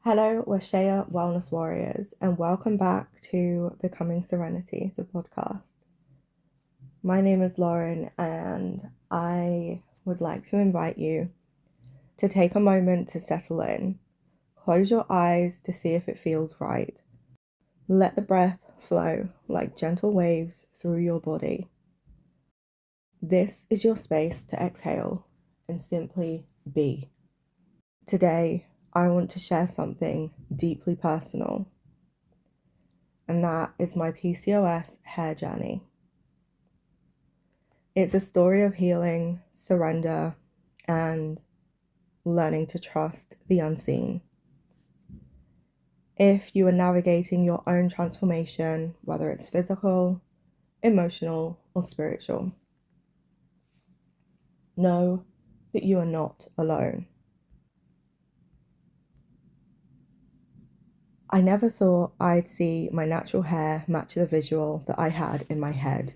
Hello, Washea Wellness Warriors, and welcome back to Becoming Serenity, the podcast. My name is Lauren, and I would like to invite you to take a moment to settle in. Close your eyes to see if it feels right. Let the breath flow like gentle waves through your body. This is your space to exhale and simply be. Today, I want to share something deeply personal, and that is my PCOS hair journey. It's a story of healing, surrender, and learning to trust the unseen. If you are navigating your own transformation, whether it's physical, emotional, or spiritual, know that you are not alone. I never thought I'd see my natural hair match the visual that I had in my head.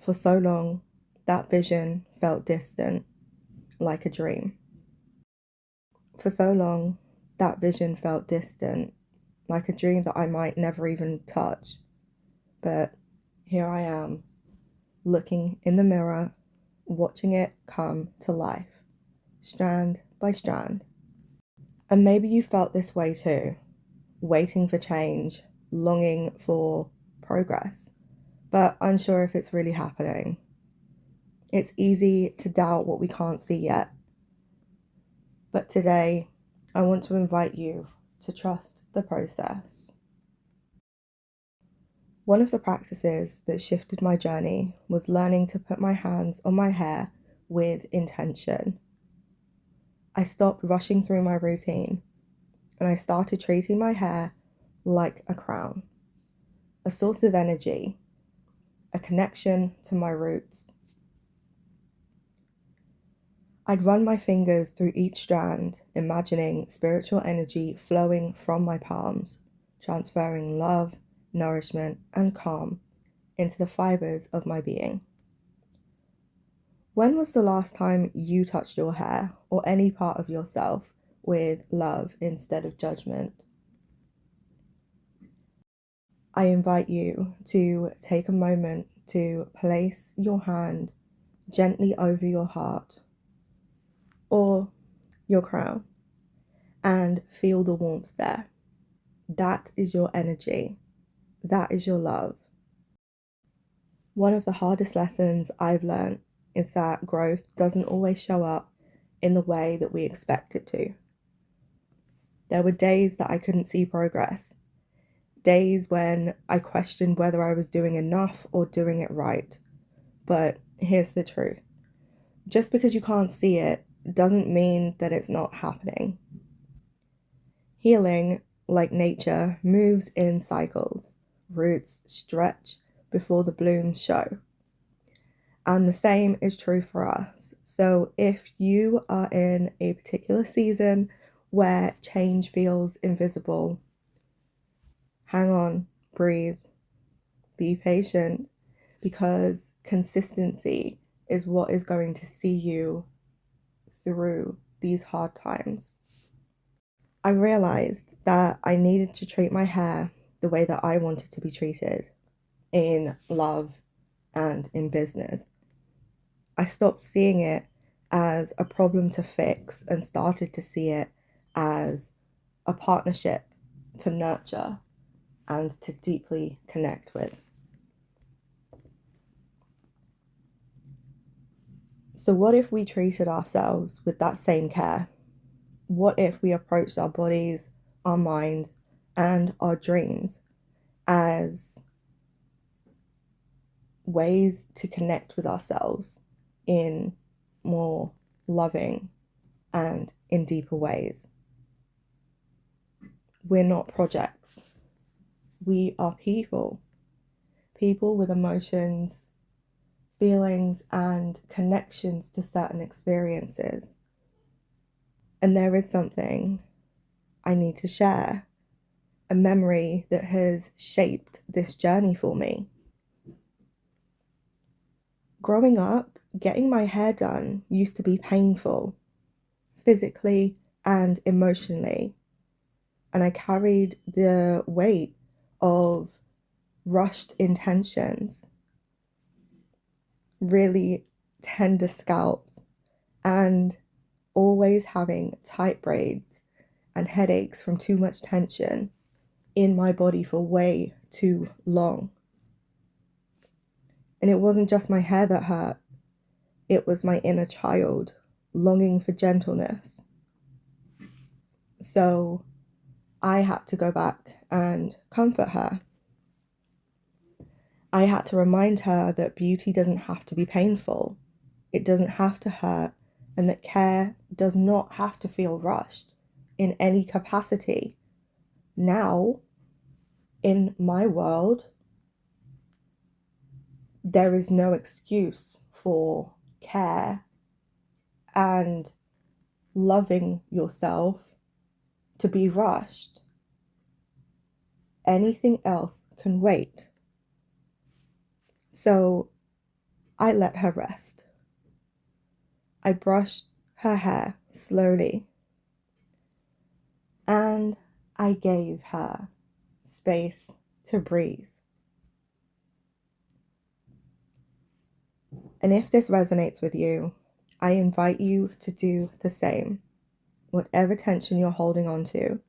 For so long, that vision felt distant, like a dream. For so long, that vision felt distant, like a dream that I might never even touch. But here I am, looking in the mirror, watching it come to life, strand by strand. And maybe you felt this way too, waiting for change, longing for progress, but unsure if it's really happening. It's easy to doubt what we can't see yet. But today, I want to invite you to trust the process. One of the practices that shifted my journey was learning to put my hands on my hair with intention. I stopped rushing through my routine and I started treating my hair like a crown, a source of energy, a connection to my roots. I'd run my fingers through each strand, imagining spiritual energy flowing from my palms, transferring love, nourishment, and calm into the fibers of my being. When was the last time you touched your hair or any part of yourself with love instead of judgment? I invite you to take a moment to place your hand gently over your heart or your crown and feel the warmth there. That is your energy. That is your love. One of the hardest lessons I've learned is that growth doesn't always show up in the way that we expect it to. There were days that I couldn't see progress, days when I questioned whether I was doing enough or doing it right. But here's the truth. Just because you can't see it doesn't mean that it's not happening. Healing, like nature, moves in cycles. Roots stretch before the blooms show. And the same is true for us. So if you are in a particular season where change feels invisible, hang on, breathe, be patient, because consistency is what is going to see you through these hard times. I realized that I needed to treat my hair the way that I wanted to be treated in love and in business. I stopped seeing it as a problem to fix and started to see it as a partnership to nurture and to deeply connect with. So, what if we treated ourselves with that same care? What if we approached our bodies, our mind, and our dreams as ways to connect with ourselves in more loving and in deeper ways? We're not projects. We are people. People with emotions, feelings, and connections to certain experiences. And there is something I need to share, a memory that has shaped this journey for me. Growing up, getting my hair done used to be painful, physically and emotionally. and I carried the weight of rushed intentions, really tender scalps, and always having tight braids and headaches from too much tension in my body for way too long. And it wasn't just my hair that hurt, it was my inner child longing for gentleness. So I had to go back and comfort her. I had to remind her that beauty doesn't have to be painful, it doesn't have to hurt, and that care does not have to feel rushed in any capacity. Now, in my world, there is no excuse for care and loving yourself to be rushed. Anything else can wait. So I let her rest. I brushed her hair slowly, and I gave her space to breathe. And if this resonates with you, I invite you to do the same. Whatever tension you're holding on to,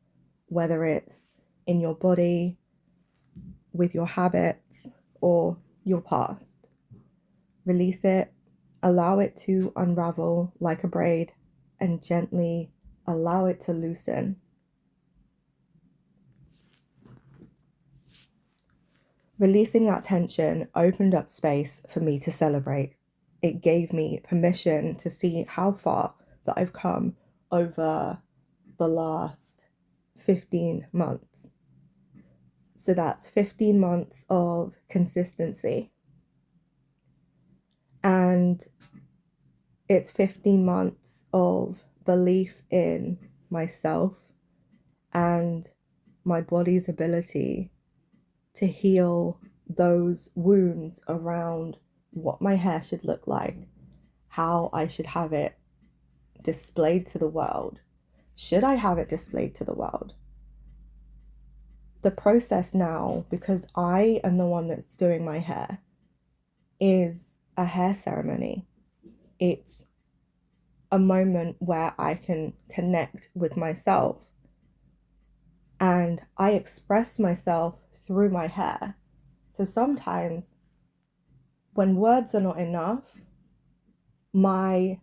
whether it's in your body, with your habits, or your past, release it, allow it to unravel like a braid, and gently allow it to loosen. Releasing that tension opened up space for me to celebrate. It gave me permission to see how far that I've come over the last 15 months. So that's 15 months of consistency. And it's 15 months of belief in myself and my body's ability to heal those wounds around what my hair should look like, how I should have it displayed to the world. Should I have it displayed to the world? The process now, because I am the one that's doing my hair, is a hair ceremony. It's a moment where I can connect with myself, and I express myself through my hair. So sometimes when words are not enough, my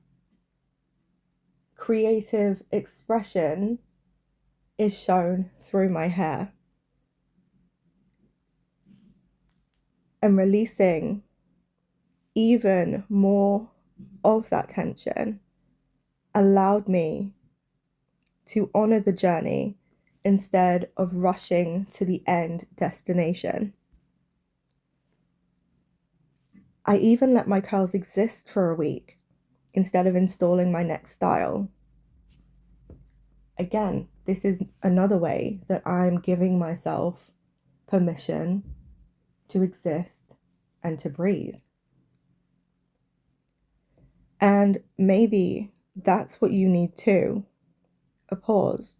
creative expression is shown through my hair. And releasing even more of that tension allowed me to honor the journey instead of rushing to the end destination. I even let my curls exist for a week instead of installing my next style. Again, this is another way that I'm giving myself permission to exist and to breathe. And maybe that's what you need too. A pause,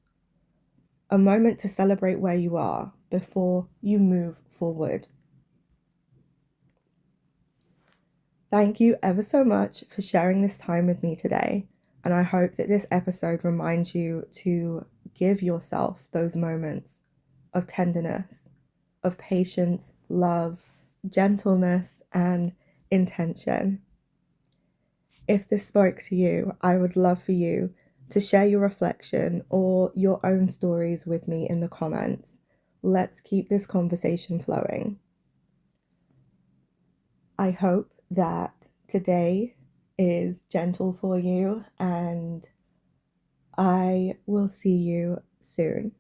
a moment to celebrate where you are before you move forward. Thank you ever so much for sharing this time with me today, and I hope that this episode reminds you to give yourself those moments of tenderness, of patience, love, gentleness, and intention. If this spoke to you, I would love for you to share your reflection or your own stories with me in the comments. Let's keep this conversation flowing. I hope that today is gentle for you, and I will see you soon.